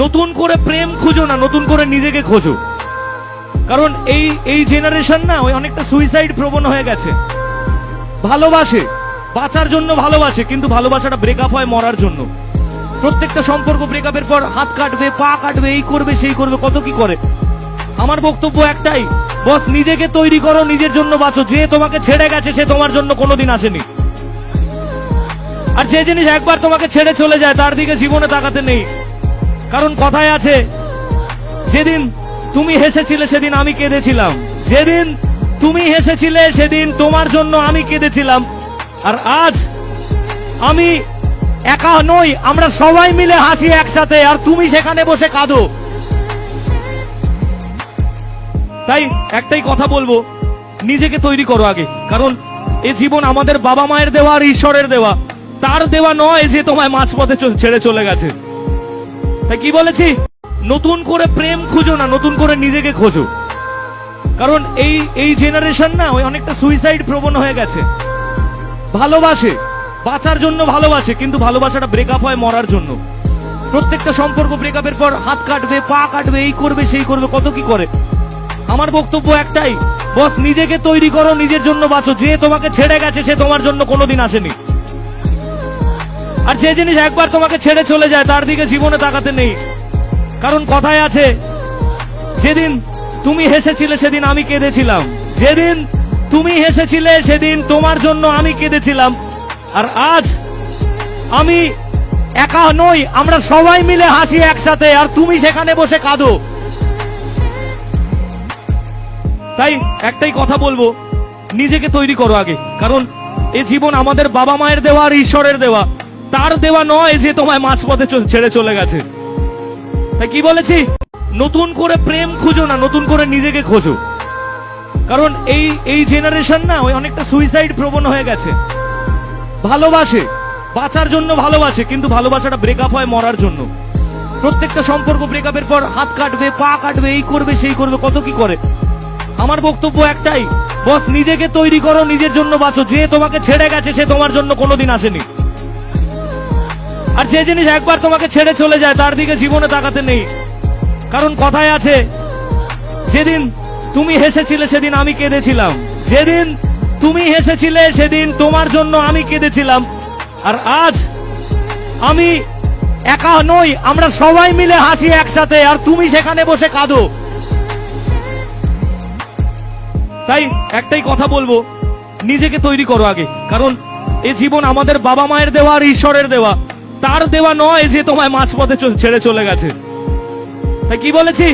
নতুন করে প্রেম খুঁজো না, নতুন করে নিজেকে খোঁজো। কারণ এই জেনারেশন না ওই অনেকটা সুইসাইড প্রবণ হয়ে গেছে। ভালোবাসে, বাঁচার জন্য ভালোবাসে, কিন্তু ভালোবাসাটা ব্রেকআপ হয় মরার জন্য। প্রত্যেকটা সম্পর্ক ব্রেকআপের পর হাত কাটবে, পা কাটবে, এই করবে সেই করবে, কত কি করে। আমার বক্তব্য একটাই, বস নিজেকে তৈরি করো, নিজের জন্য বাঁচো। যে তোমাকে ছেড়ে গেছে সে তোমার জন্য কোনোদিন আসেনি। আর যে জিনিস একবার তোমাকে ছেড়ে চলে যায় তার দিকে জীবনে তাকাতে নেই। কারণ কথায় আছে, যেদিন তুমি হেসেছিলে সেদিন আমি কেঁদেছিলাম, যেদিন তুমি হেসেছিলে সেদিন তোমার জন্য আমি কেঁদেছিলাম। আর আজ আমি একা নই, আমরা সবাই মিলে হাসি একসাথে, আর তুমি সেখানে বসে কাঁদো। তাই একটাই কথা বলবো, নিজেকে তৈরি করো আগে। কারণ এ জীবন আমাদের বাবা মায়ের দেওয়া আর ঈশ্বরের দেওয়া, তার দেওয়া নয় যে তোমায় মাঝপথে ছেড়ে চলে গেছে। তাই কি বলেছি, নতুন করে প্রেম খুঁজো না, নতুন করে নিজেকে খোঁজো। কারণ এই জেনারেশন না ওই অনেকটা সুইসাইড প্রবণ হয়ে গেছে। ভালোবাসে, বাঁচার জন্য ভালোবাসে, কিন্তু ভালোবাসাটা ব্রেকআপ হয় মরার জন্য। প্রত্যেকটা সম্পর্ক ব্রেকআপের পর হাত কাটবে, পা কাটবে, এই করবে সেই করবে, কত কি করে। আমার বক্তব্য একটাই, বস নিজেকে তৈরি করো, নিজের জন্য বাঁচো। যে তোমাকে ছেড়ে গেছে সে তোমার জন্য কোনোদিন আসেনি। আর যে জিনিস একবার তোমাকে ছেড়ে চলে যায় তার দিকে জীবনে তাকাতে নেই। কারণ কথায় আছে, যেদিন তুমি হেসেছিলে সেদিন আমি কেঁদেছিলাম, যেদিন তুমি হেসেছিলে সেদিন তোমার জন্য আমি কেঁদেছিলাম। আর আজ আমি একা নই, আমরা সবাই মিলে হাসি একসাথে, আর তুমি সেখানে বসে কাঁদো। তাই একটাই কথা বলবো, নিজেকে তৈরি করো আগে। কারণ এ জীবন আমাদের বাবা মায়ের দেওয়া আর ঈশ্বরের দেওয়া, তার দেওয়া নয় যে তোমায় মাঝপথে ছেড়ে চলে গেছে। তাই কি বলেছি, নতুন করে প্রেম খুঁজো না, নতুন করে নিজেকে খোঁজো। কারণ এই জেনারেশন না ওই অনেকটা সুইসাইড প্রবণ হয়ে গেছে। ভালোবাসে, বাঁচার জন্য ভালোবাসে, কিন্তু ভালোবাসাটা ব্রেকআপ হয় মরার জন্য। প্রত্যেকটা সম্পর্ক ব্রেকআপের পর হাত কাটবে, পা কাটবে, এই করবে সেই করবে, কত কি করে। আমার বক্তব্য একটাই, বস নিজেকে তৈরি করো, নিজের জন্য বাঁচো। যে তোমাকে ছেড়ে গেছে সে তোমার জন্য কোনোদিন আসেনি। আর যে জিনিস একবার তোমাকে ছেড়ে চলে যায় তার দিকে জীবনে তাকাতে নেই। কারণ কথায় আছে, যেদিন তুমি হেসেছিলে সেদিন আমি কেঁদেছিলাম, যেদিন তুমি হেসেছিলে সেদিন তোমার জন্য আমি কেঁদেছিলাম। আর আজ আমি একা নই, আমরা সবাই মিলে হাসি একসাথে, আর তুমি সেখানে বসে কাঁদো। তাই একটাই কথা বলবো, নিজেকে তৈরি করো আগে। কারণ এ জীবন আমাদের বাবা মায়ের দেওয়া আর ঈশ্বরের দেওয়া, তার দেওয়া নয় যে তোমায় মাঝপথে ছেড়ে চলে গেছে। তাই কি বলেছি,